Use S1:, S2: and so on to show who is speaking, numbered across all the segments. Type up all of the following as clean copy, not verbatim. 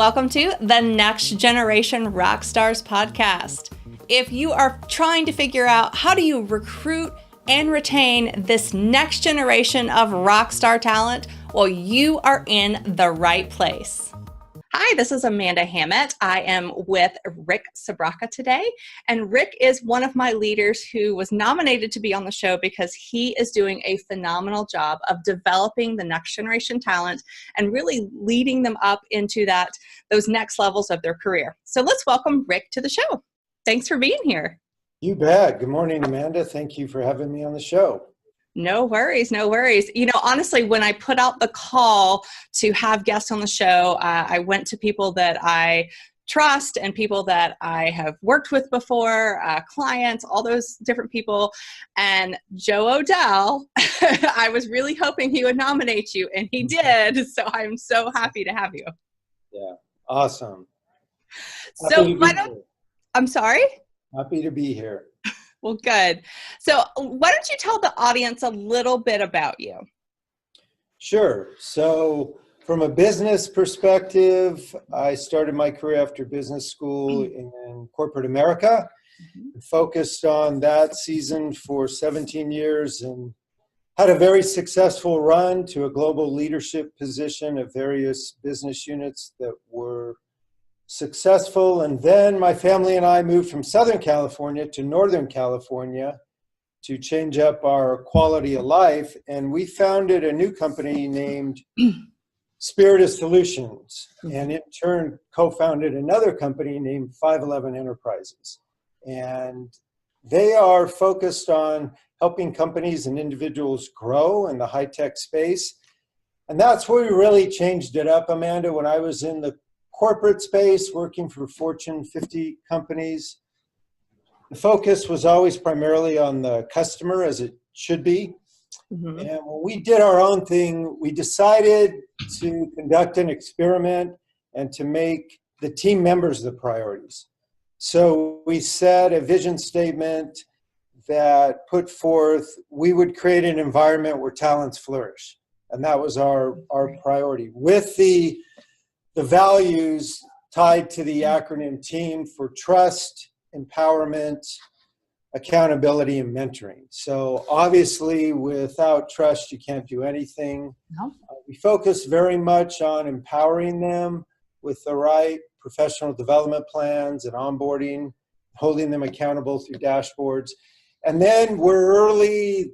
S1: Welcome to the Next Generation Rockstars podcast. If you are trying to figure out how do you recruit and retain this next generation of rock star talent, well, you are in the right place. Hi, this is Amanda Hammett. I am with Rick Sbrocca today, and Rick is one of my leaders who was nominated to be on the show because he is doing a phenomenal job of developing the next generation talent and really leading them up into those next levels of their career. So let's welcome Rick to the show. Thanks for being here.
S2: You bet. Good morning, Amanda. Thank you for having me on the show.
S1: No worries, no worries. You know, honestly, when I put out the call to have guests on the show, I went to people that I trust and people that I have worked with before, clients, all those different people. And Joe Odell, I was really hoping he would nominate you, and he did. So I'm so happy to have you.
S2: Yeah, awesome.
S1: I'm sorry?
S2: Happy to be here.
S1: Well, good. So why don't you tell the audience a little bit about you?
S2: Sure. So from a business perspective, I started my career after business school in corporate America, focused on that season for 17 years and had a very successful run to a global leadership position of various business units that were successful. And then my family and I moved from Southern California to Northern California to change up our quality of life. And we founded a new company named Spirit of Solutions, and in turn co-founded another company named 511 Enterprises. And they are focused on helping companies and individuals grow in the high-tech space. And that's where we really changed it up, Amanda. When I was in the corporate space, working for Fortune 50 companies, the focus was always primarily on the customer, as it should be. And when we did our own thing, we decided to conduct an experiment and to make the team members the priorities. So we set a vision statement that put forth, we would create an environment where talents flourish. And that was our priority, with the values tied to the acronym TEAM for trust, empowerment, accountability, and mentoring. So obviously, without trust, you can't do anything.
S1: No.
S2: We focus very much on empowering them with the right professional development plans and onboarding, holding them accountable through dashboards. And then we're early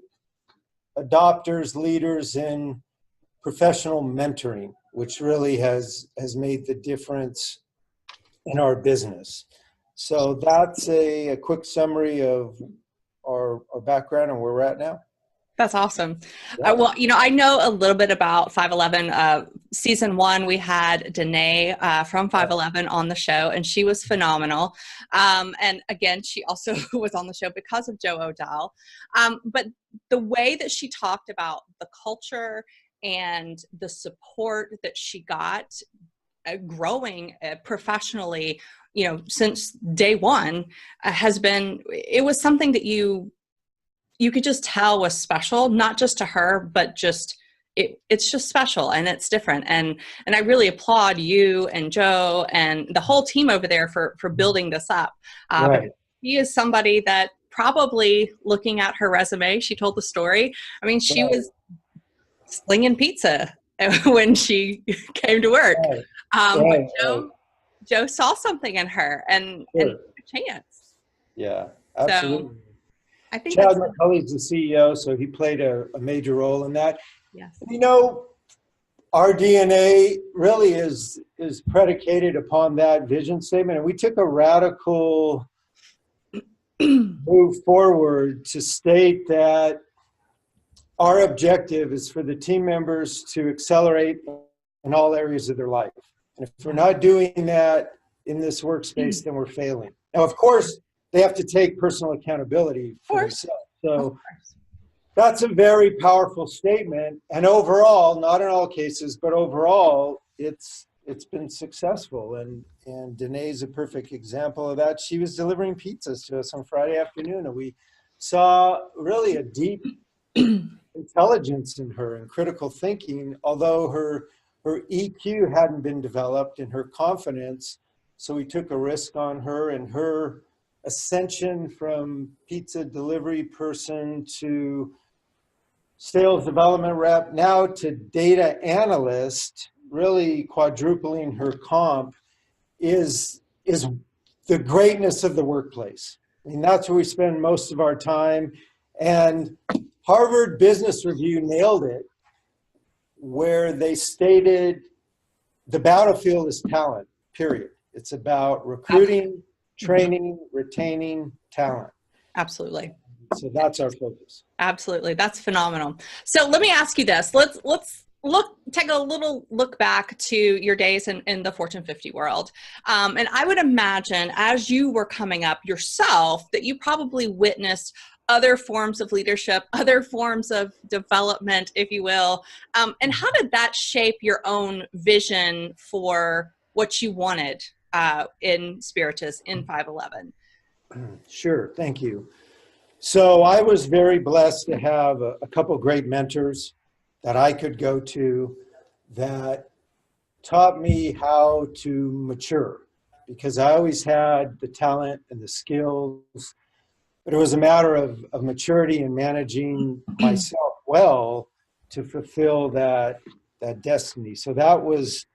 S2: adopters, leaders in professional mentoring, which really has made the difference in our business. So that's a quick summary of our background and where we're at now.
S1: That's awesome.
S2: Yeah.
S1: Well, you know, I know a little bit about 511. Season 1, we had Danae from 511 on the show, and she was phenomenal. And again, she also was on the show because of Joe Odell. But the way that she talked about the culture and the support that she got growing professionally, you know, since day one it was something that you could just tell was special, not just to her, but just it's just special and it's different. And I really applaud you and Joe and the whole team over there for building this up.
S2: Right.
S1: He is somebody that probably, looking at her resume, she told the story. I mean, she was slinging pizza when she came to work. But Joe saw something in her and a chance.
S2: Yeah, absolutely.
S1: So I think
S2: Chad McCulley's the CEO, so he played a major role in that.
S1: Yes.
S2: You know, our DNA really is predicated upon that vision statement, and we took a radical move forward to state that our objective is for the team members to accelerate in all areas of their life. And if we're not doing that in this workspace, then we're failing. Now, of course, they have to take personal accountability for themselves. So that's a very powerful statement. And overall, not in all cases, but overall, it's been successful. And Danae's a perfect example of that. She was delivering pizzas to us on Friday afternoon, and we saw really a deep intelligence in her and critical thinking, although her her EQ hadn't been developed and her confidence. So we took a risk on her, and her ascension from pizza delivery person to sales development rep, now to data analyst, really quadrupling her comp, is the greatness of the workplace. I mean, that's where we spend most of our time. And Harvard Business Review nailed it, where they stated the battlefield is talent, period. It's about recruiting, training, retaining talent.
S1: Absolutely.
S2: So that's our focus.
S1: Absolutely. That's phenomenal. So let me ask you this. Let's take a little look back to your days in the Fortune 50 world. And I would imagine as you were coming up yourself that you probably witnessed other forms of leadership, other forms of development, if you will. And how did that shape your own vision for what you wanted in Spiritus, in 511?
S2: Sure. Thank you. So I was very blessed to have a couple great mentors that I could go to that taught me how to mature, because I always had the talent and the skills, but it was a matter of maturity and managing myself well to fulfill that destiny. So that was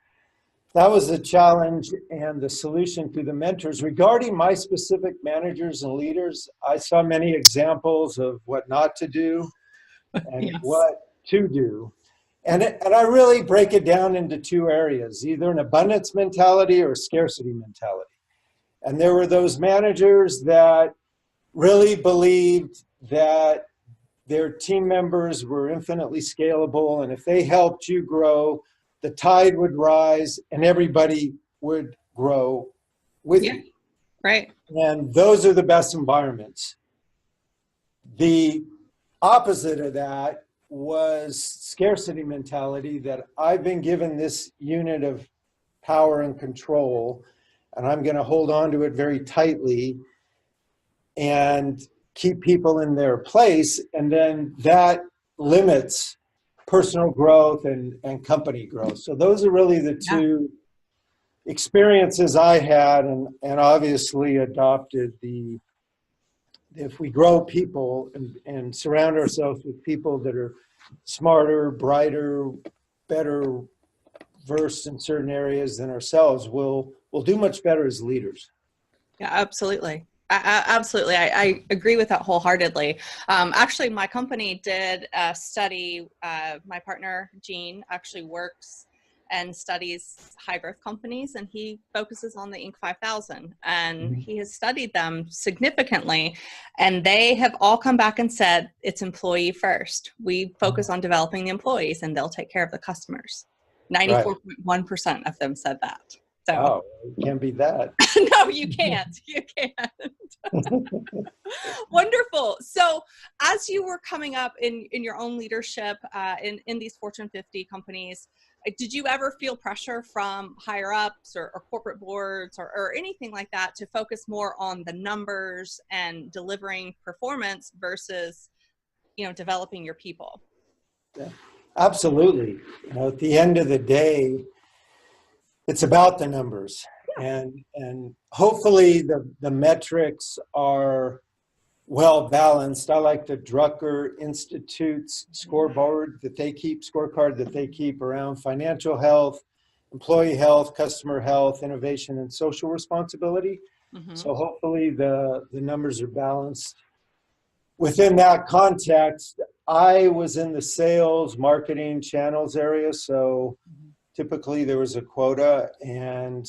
S2: the challenge and the solution through the mentors. Regarding my specific managers and leaders, I saw many examples of what not to do and
S1: Yes.
S2: what to do. And I really break it down into two areas, either an abundance mentality or a scarcity mentality. And there were those managers that really believed that their team members were infinitely scalable, and if they helped you grow, the tide would rise and everybody would grow with you.
S1: Right.
S2: And those are the best environments. The opposite of that was scarcity mentality, that I've been given this unit of power and control, and I'm going to hold on to it very tightly and keep people in their place. And then that limits personal growth and company growth. So those are really the two experiences I had, and obviously adopted if we grow people and surround ourselves with people that are smarter, brighter, better versed in certain areas than ourselves, we'll do much better as leaders.
S1: Yeah, absolutely. Absolutely. I agree with that wholeheartedly. Actually, my company did a study. My partner, Gene, actually works and studies high growth companies, and he focuses on the Inc. 5000, and he has studied them significantly, and they have all come back and said it's employee first. We focus on developing the employees and they'll take care of the customers. 94.1% of them said that. So,
S2: wow, you can't beat that.
S1: No, you can't. You can't. Wonderful. So as you were coming up in your own leadership in these Fortune 50 companies, did you ever feel pressure from higher ups or corporate boards or anything like that to focus more on the numbers and delivering performance versus, developing your people?
S2: Yeah, absolutely. At the end of the day, it's about the numbers, and hopefully the metrics are well balanced. I like the Drucker Institute's scoreboard that they keep around financial health, employee health, customer health, innovation, and social responsibility. So hopefully the numbers are balanced. Within that context, I was in the sales, marketing, channels area, so typically there was a quota, and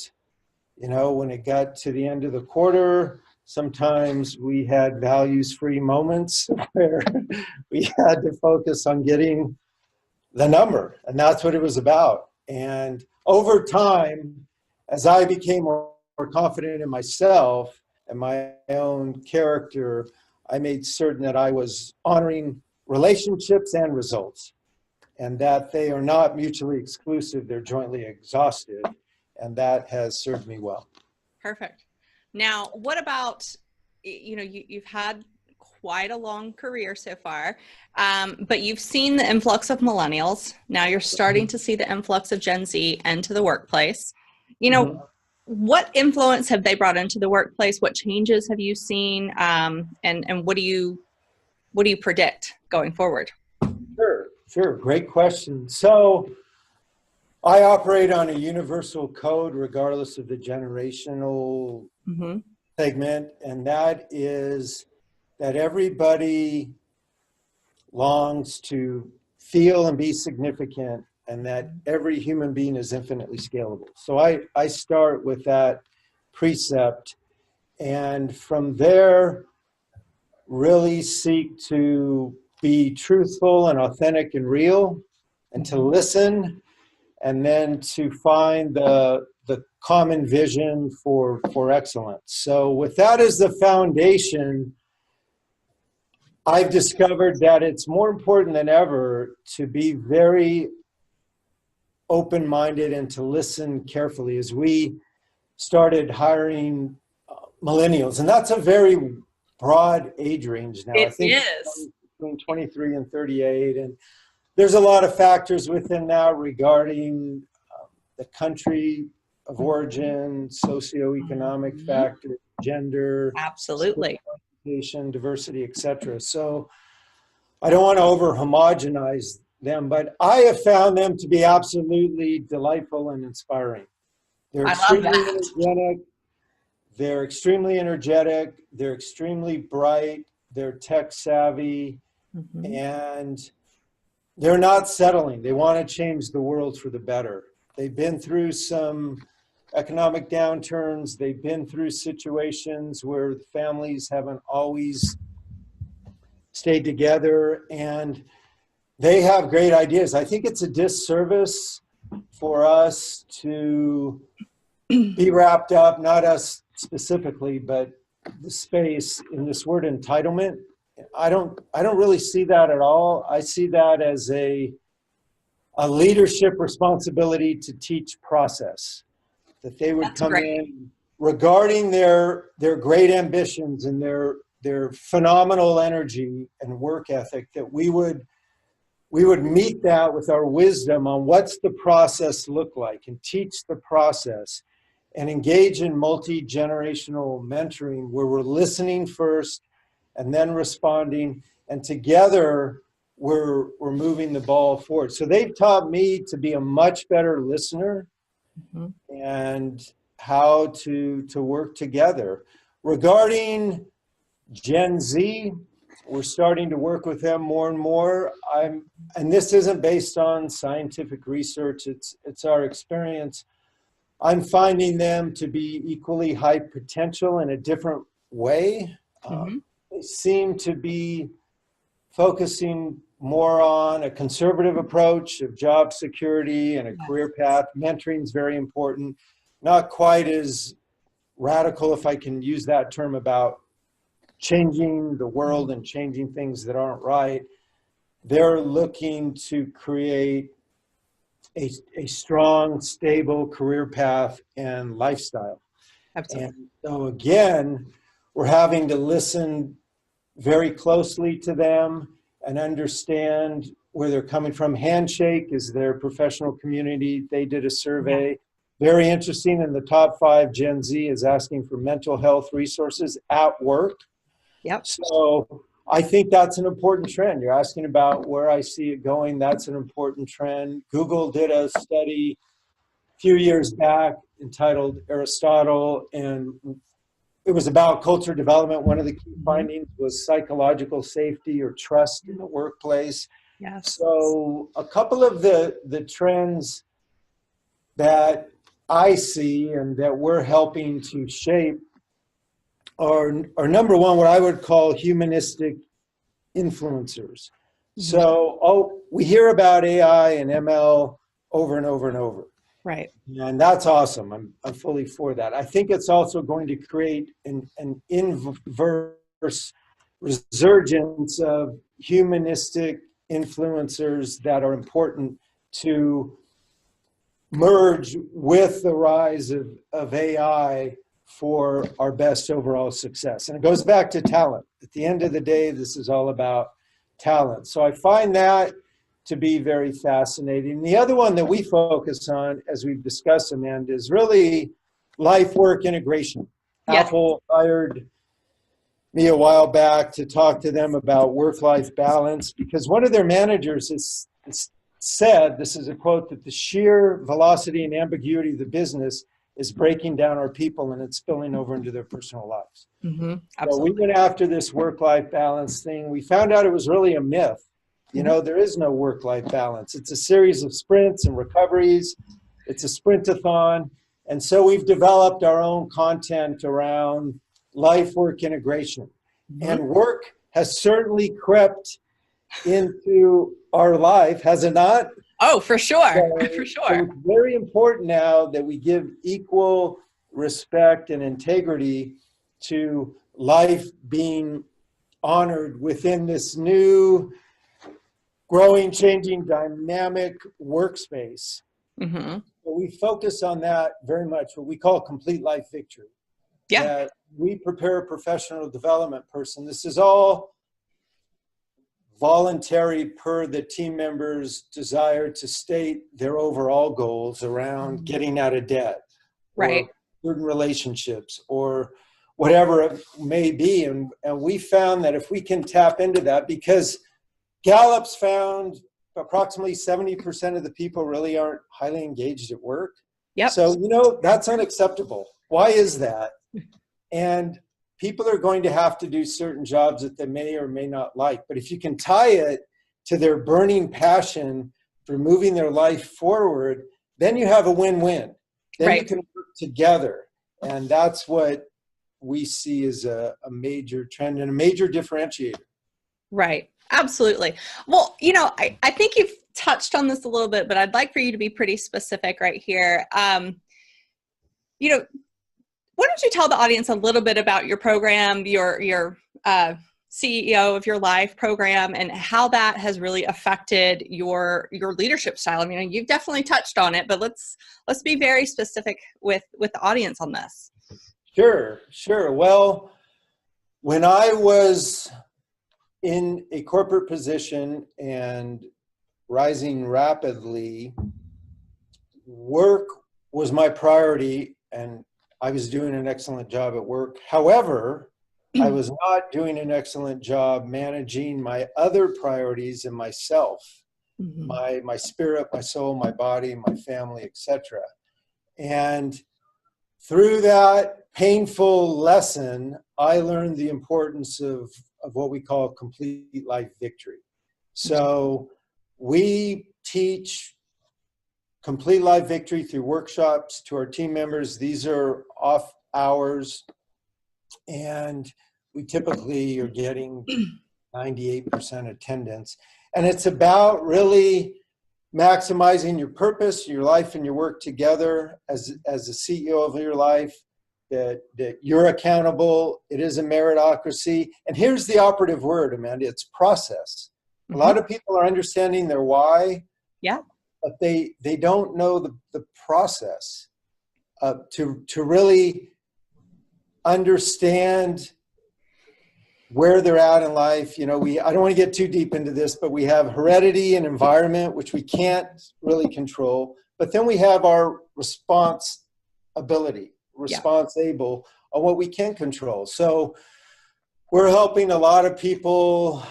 S2: when it got to the end of the quarter, sometimes we had values-free moments where we had to focus on getting the number, and that's what it was about. And over time, as I became more confident in myself and my own character, I made certain that I was honoring relationships and results, and that they are not mutually exclusive, they're jointly exhaustive, and that has served me well.
S1: Perfect. Now, what about, you've had quite a long career so far, but you've seen the influx of millennials. Now you're starting to see the influx of Gen Z into the workplace. You know, what influence have they brought into the workplace? What changes have you seen? And what do you predict going forward?
S2: Sure. Great question. So I operate on a universal code regardless of the generational segment, and that is that everybody longs to feel and be significant, and that every human being is infinitely scalable. So I start with that precept, and from there really seek to be truthful and authentic and real, and to listen, and then to find the common vision for excellence. So with that as the foundation, I've discovered that it's more important than ever to be very open-minded and to listen carefully as we started hiring millennials. And that's a very broad age range now.
S1: It
S2: I think
S1: is.
S2: Between 23 and 38. And there's a lot of factors within that regarding the country of origin, socioeconomic factors, gender,
S1: Absolutely,
S2: diversity, etc. So I don't want to over homogenize them, but I have found them to be absolutely delightful and inspiring. They're extremely energetic, they're extremely bright, they're tech savvy, and they're not settling. They want to change the world for the better. They've been through some economic downturns. They've been through situations where families haven't always stayed together, and they have great ideas. I think it's a disservice for us to be wrapped up, not us specifically, but the space in this word entitlement. I don't really see that at all. I see that as a leadership responsibility to teach process, that they would come in regarding their great ambitions and their phenomenal energy and work ethic, that we would meet that with our wisdom on what's the process look like, and teach the process, and engage in multi-generational mentoring where we're listening first and then responding, and together we're moving the ball forward. So they've taught me to be a much better listener and how to work together. Regarding Gen Z, we're starting to work with them more and more. And this isn't based on scientific research, it's our experience. I'm finding them to be equally high potential in a different way. They seem to be focusing more on a conservative approach of job security and a career path. Mentoring is very important. Not quite as radical, if I can use that term, about changing the world and changing things that aren't right. They're looking to create a strong, stable career path and lifestyle.
S1: absolutely.
S2: And so again, we're having to listen very closely to them and understand where they're coming from. Handshake is their professional community. They did a survey. Very interesting. In the top 5, Gen Z is asking for mental health resources at work. So I think that's an important trend. You're asking about where I see it going. That's an important trend. Google did a study a few years back entitled Aristotle, and it was about culture development. One of the key findings was psychological safety or trust in the workplace. So a couple of the trends that I see and that we're helping to shape are number one, what I would call humanistic influencers. So we hear about AI and ML over and over and over.
S1: Right.
S2: And that's awesome. I'm fully for that. I think it's also going to create an inverse resurgence of humanistic influencers that are important to merge with the rise of AI for our best overall success. And it goes back to talent. At the end of the day, this is all about talent. So I find that to be very fascinating. The other one that we focus on, as we've discussed, Amanda, is really life-work integration.
S1: Yes.
S2: Apple hired me a while back to talk to them about work-life balance, because one of their managers has said, this is a quote, that the sheer velocity and ambiguity of the business is breaking down our people and it's spilling over into their personal lives.
S1: Mm-hmm.
S2: So we went after this work-life balance thing. We found out it was really a myth. You know, there is no work-life balance. It's a series of sprints and recoveries. It's a sprintathon. And so we've developed our own content around life-work integration. Mm-hmm. And work has certainly crept into our life, has it not?
S1: Oh, for sure.
S2: So,
S1: for sure.
S2: So it's very important now that we give equal respect and integrity to life being honored within this new, growing, changing, dynamic workspace.
S1: Mm-hmm.
S2: So we focus on that very much, what we call complete life victory.
S1: Yeah.
S2: That we prepare a professional development person. This is all voluntary per the team members' desire to state their overall goals around getting out of debt,
S1: right,
S2: or certain relationships, or whatever it may be. And we found that if we can tap into that, because Gallup's found approximately 70% of the people really aren't highly engaged at work.
S1: Yep.
S2: So, you know, that's unacceptable. Why is that? And people are going to have to do certain jobs that they may or may not like. But if you can tie it to their burning passion for moving their life forward, then you have a win-win. Then
S1: right.
S2: You can work together. And that's what we see as a major trend and a major differentiator.
S1: Right. Absolutely. Well, you know, I think you've touched on this a little bit, but I'd like for you to be pretty specific right here. You know, why don't you tell the audience a little bit about your program, your CEO of Your Life program, and how that has really affected your leadership style? I mean, you've definitely touched on it, but let's be very specific with the audience on this.
S2: Sure. Well, when I was in a corporate position and rising rapidly, work was my priority, and I was doing an excellent job at work. However, I was not doing an excellent job managing my other priorities in myself, mm-hmm. my spirit, my soul, my body, my family, etc. And through that painful lesson, I learned the importance of what we call complete life victory. So we teach complete life victory through workshops to our team members. These are off hours, and we typically are getting 98% attendance. And it's about really maximizing your purpose, your life, and your work together as the CEO of your life, that you're accountable. It is a meritocracy. And here's the operative word, Amanda, it's process. Mm-hmm. A lot of people are understanding their why.
S1: Yeah.
S2: But they don't know the process to really understand where they're at in life. You know, I don't want to get too deep into this, but we have heredity and environment, which we can't really control. But then we have our responsibility on what we can control. So we're helping a lot of people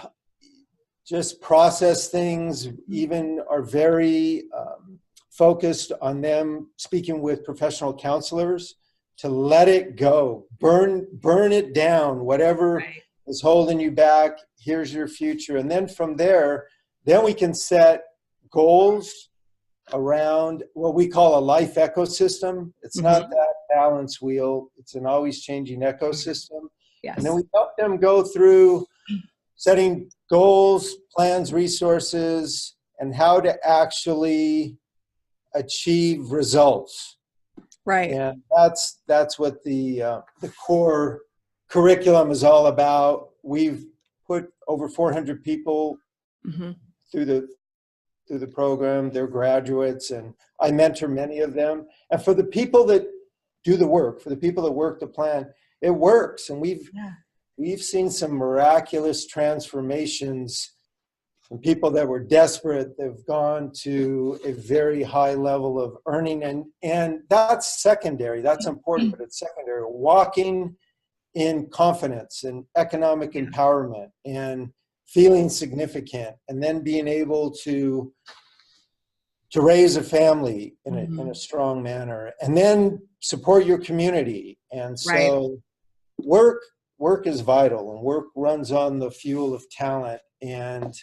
S2: just process things, even are very focused on them speaking with professional counselors to let it go, burn it down, whatever right. is holding you back. Here's your future. And then from there, then we can set goals around what we call a life ecosystem. It's mm-hmm. not that balance wheel. It's an always changing ecosystem.
S1: Yes.
S2: And then we help them go through setting goals, plans, resources, and how to actually achieve results.
S1: Right.
S2: And that's what the core curriculum is all about. We've put over 400 people mm-hmm. through the program. They're graduates, and I mentor many of them. And for the people that do the work, for the people that work the plan, it works. And we've seen some miraculous transformations from people that were desperate. They've gone to a very high level of earning, and that's secondary. That's important, but it's secondary. Walking in confidence and economic empowerment and feeling significant, and then being able to raise a family in a strong manner, and then support your community. And so work is vital, and work runs on the fuel of talent, and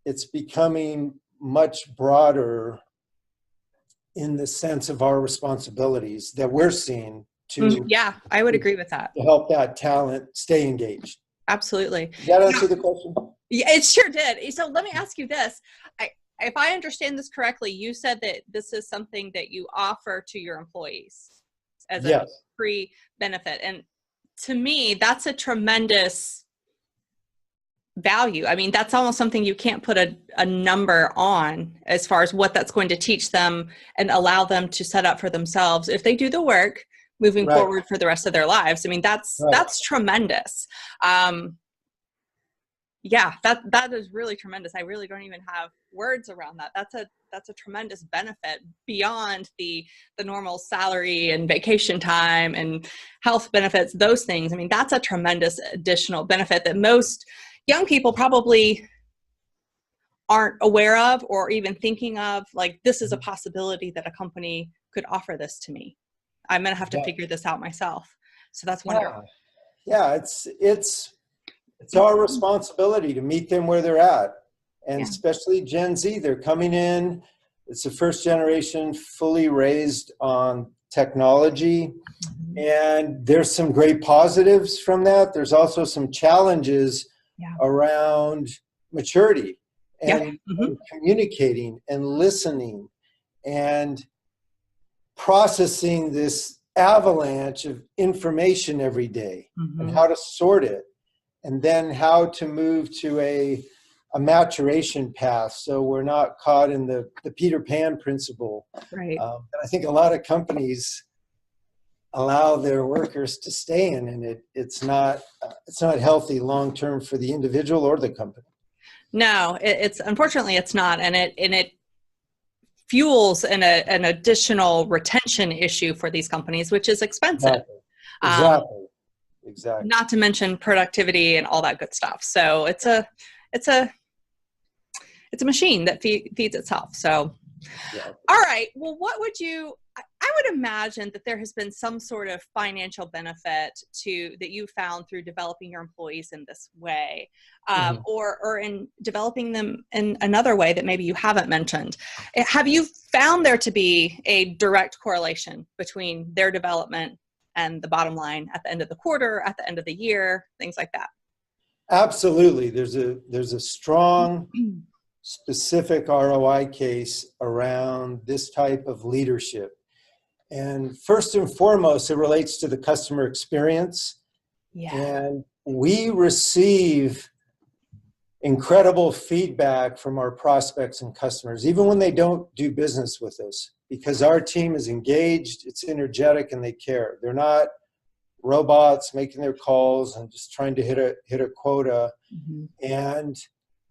S2: it's becoming much broader in the sense of our responsibilities that we're seeing to
S1: I would agree with that,
S2: to help that talent stay engaged.
S1: Absolutely.
S2: Did that answer the question?
S1: Yeah, it sure did. So let me ask you this. If I understand this correctly, you said that this is something that you offer to your employees as a free benefit. And to me, that's a tremendous value. I mean, that's almost something you can't put a number on as far as what that's going to teach them and allow them to set up for themselves if they do the work moving forward for the rest of their lives. I mean, that's tremendous. That is really tremendous. I really don't even have words around that. That's a tremendous benefit beyond the normal salary and vacation time and health benefits, those things. I mean, that's a tremendous additional benefit that most young people probably aren't aware of or even thinking of. Like, this is a possibility that a company could offer this to me. I'm going to have to figure this out myself. So that's wonderful.
S2: Yeah, it's our responsibility to meet them where they're at. And especially Gen Z, they're coming in. It's the first generation fully raised on technology. And there's some great positives from that. There's also some challenges around maturity and communicating and listening and processing this avalanche of information every day, and how to sort it, and then how to move to a maturation path so we're not caught in the Peter Pan principle.
S1: Right.
S2: I think a lot of companies allow their workers to stay in, and it's not healthy long term for the individual or the company.
S1: No, it's unfortunately it's not, and it fuels an additional retention issue for these companies, which is expensive.
S2: Exactly.
S1: Not to mention productivity and all that good stuff. So it's a machine that feeds itself. So, all right. Well, I would imagine that there has been some sort of financial benefit that you found through developing your employees in this way, or in developing them in another way that maybe you haven't mentioned. Have you found there to be a direct correlation between their development and the bottom line at the end of the quarter, at the end of the year, things like that?
S2: Absolutely. There's a strong, specific ROI case around this type of leadership. And first and foremost, it relates to the customer experience. And we receive incredible feedback from our prospects and customers, even when they don't do business with us, because our team is engaged, it's energetic, and they care. They're not robots making their calls and just trying to hit a quota. And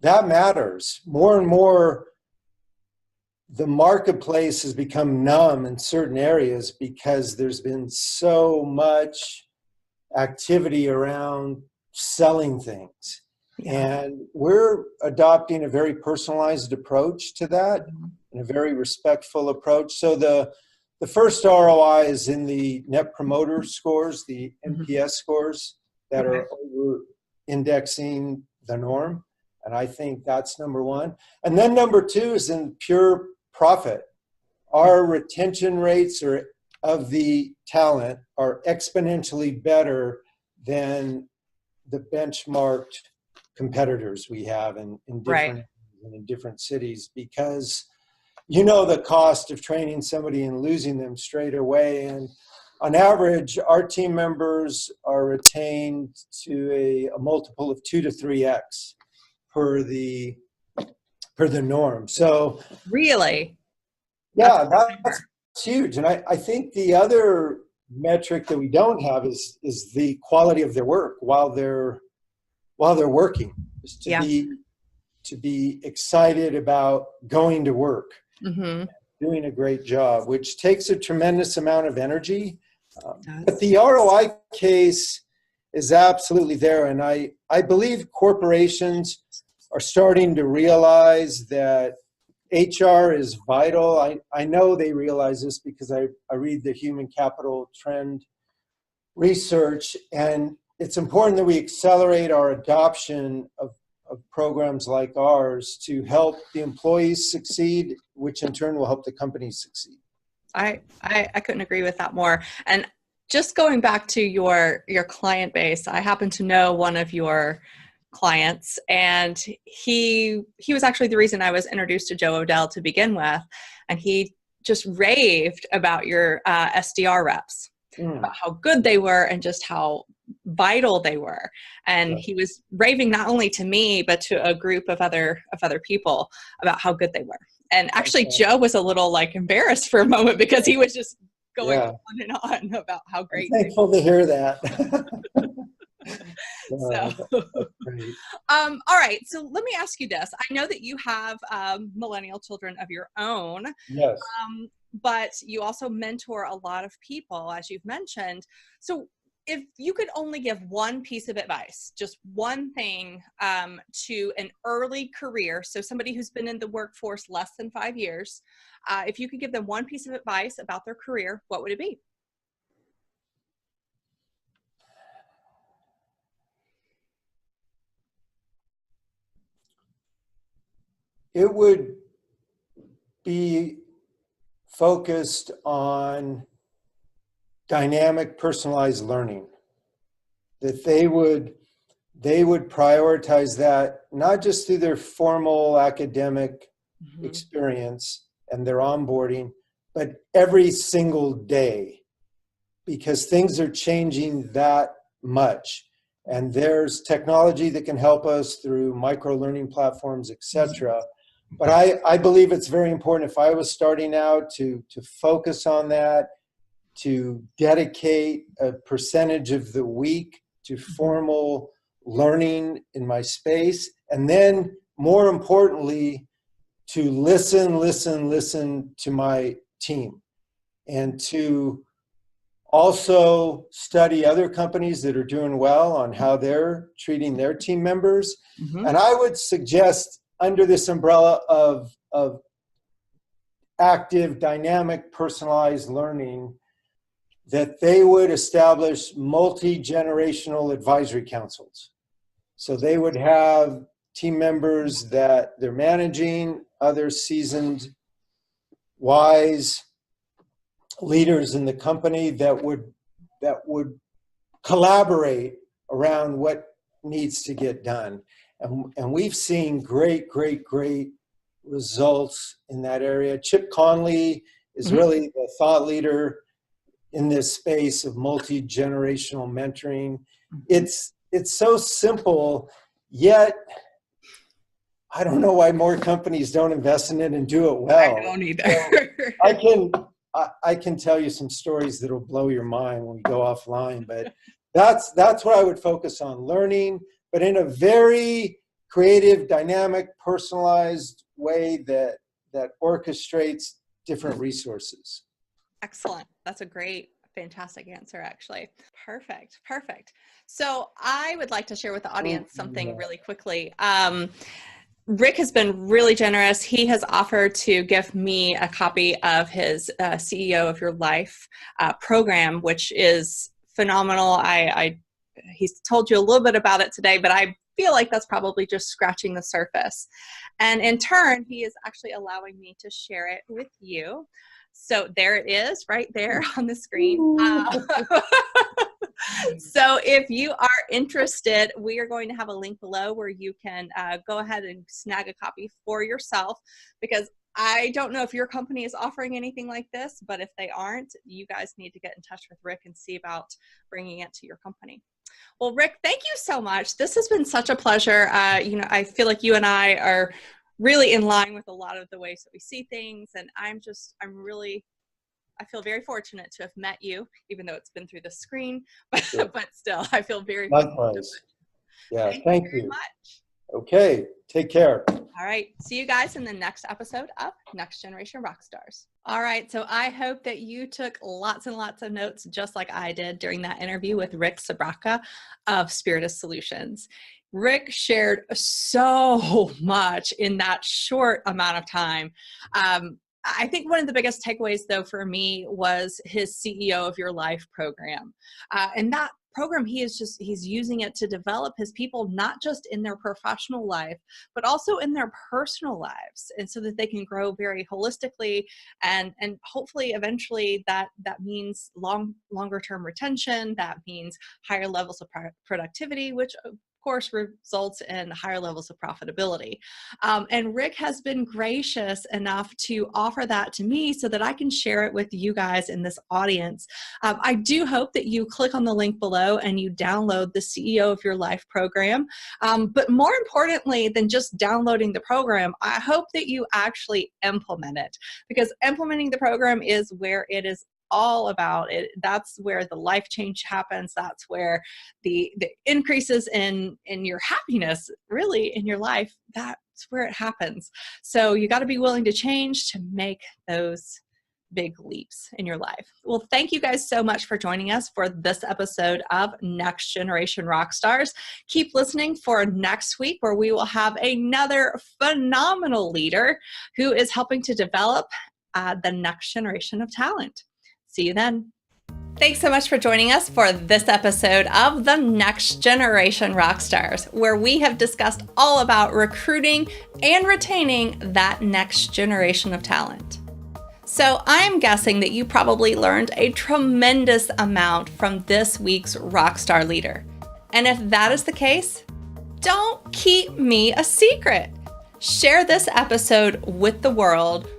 S2: that matters. More and more, the marketplace has become numb in certain areas because there's been so much activity around selling things. And we're adopting a very personalized approach to that, and a very respectful approach. So the first ROI is in the Net Promoter Scores, the NPS scores that are over indexing the norm. And I think that's number one. And then number two is in pure profit. Our retention rates of the talent are exponentially better than the benchmarked competitors we have in different cities, because the cost of training somebody and losing them straight away. And on average, our team members are retained to a multiple of 2 to 3x per the norm. So
S1: really,
S2: that's huge. And I think the other metric that we don't have is the quality of their work while they're working. Is to be excited about going to work, doing a great job, which takes a tremendous amount of energy. But the ROI case is absolutely there. And I believe corporations are starting to realize that HR is vital. I know they realize this because I read the human capital trend research, and it's important that we accelerate our adoption of programs like ours to help the employees succeed, which in turn will help the companies succeed.
S1: I couldn't agree with that more. And just going back to your client base, I happen to know one of your clients, and he was actually the reason I was introduced to Joe Odell to begin with, and he just raved about your SDR reps, about how good they were and just how vital they were. And he was raving not only to me but to a group of other people about how good they were. And actually Joe was a little like embarrassed for a moment because he was just going on and on about how great.
S2: I'm thankful to hear that.
S1: All right. So let me ask you this. I know that you have millennial children of your own.
S2: Yes.
S1: But you also mentor a lot of people, as you've mentioned. So if you could only give one piece of advice, just one thing to an early career, so somebody who's been in the workforce less than 5 years, if you could give them one piece of advice about their career, what would it be?
S2: It would be focused on dynamic, personalized learning. That they would prioritize that not just through their formal academic experience and their onboarding, but every single day, because things are changing that much. And there's technology that can help us through micro-learning platforms, etc. But I believe it's very important, if I was starting out, to focus on that, to dedicate a percentage of the week to formal learning in my space. And then, more importantly, to listen to my team, and to also study other companies that are doing well on how they're treating their team members. And I would suggest, under this umbrella of active, dynamic, personalized learning, that they would establish multi-generational advisory councils. So they would have team members that they're managing, other seasoned, wise leaders in the company that would collaborate around what needs to get done. And we've seen great results in that area. Chip Conley is really the thought leader in this space of multi-generational mentoring. It's so simple, yet I don't know why more companies don't invest in it and do it well.
S1: I don't either.
S2: So I can tell you some stories that'll blow your mind when we go offline, but that's what I would focus on: learning, but in a very creative, dynamic, personalized way that orchestrates different resources.
S1: Excellent. That's a great, fantastic answer, actually. Perfect. So I would like to share with the audience something really quickly. Rick has been really generous. He has offered to give me a copy of his CEO of Your Life program, which is phenomenal. He's told you a little bit about it today, but I feel like that's probably just scratching the surface. And in turn, he is actually allowing me to share it with you. So there it is, right there on the screen. So if you are interested, we are going to have a link below where you can go ahead and snag a copy for yourself, because I don't know if your company is offering anything like this, but if they aren't, you guys need to get in touch with Rick and see about bringing it to your company. Well, Rick, thank you so much. This has been such a pleasure. I feel like you and I are really in line with a lot of the ways that we see things, and I'm really I feel very fortunate to have met you, even though it's been through the screen, but,
S2: Sure.
S1: but still, I feel very
S2: Likewise. Yeah, thank
S1: you very
S2: you.
S1: much.
S2: Okay, take care.
S1: All right. See you guys in the next episode of Next Generation Rockstars. All right. So I hope that you took lots and lots of notes, just like I did during that interview with Rick Sbrocca of Spiritus Solutions. Rick shared so much in that short amount of time. I think one of the biggest takeaways, though, for me was his CEO of Your Life program. And that program, he's using it to develop his people, not just in their professional life, but also in their personal lives, and so that they can grow very holistically, and hopefully eventually that means longer term retention. That means higher levels of productivity, which of course results in higher levels of profitability. And Rick has been gracious enough to offer that to me so that I can share it with you guys in this audience. I do hope that you click on the link below and you download the CEO of Your Life program. But more importantly than just downloading the program, I hope that you actually implement it, because implementing the program is where it is all about it. That's where the life change happens. That's where the increases in your happiness, really, in your life, that's where it happens. So you got to be willing to change to make those big leaps in your life. Well, thank you guys so much for joining us for this episode of Next Generation Rockstars. Keep listening for next week, where we will have another phenomenal leader who is helping to develop the next generation of talent. See you then. Thanks so much for joining us for this episode of the Next Generation Rockstars, where we have discussed all about recruiting and retaining that next generation of talent. So I'm guessing that you probably learned a tremendous amount from this week's Rockstar leader. And if that is the case, don't keep me a secret. Share this episode with the world,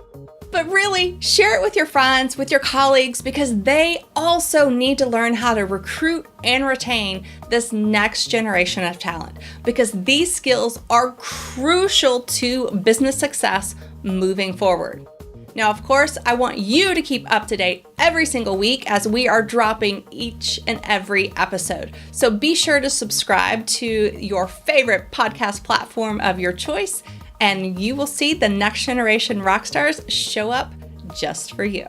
S1: but really share it with your friends, with your colleagues, because they also need to learn how to recruit and retain this next generation of talent, because these skills are crucial to business success moving forward. Now, of course, I want you to keep up to date every single week as we are dropping each and every episode. So be sure to subscribe to your favorite podcast platform of your choice, and you will see the Next Generation Rockstars show up just for you.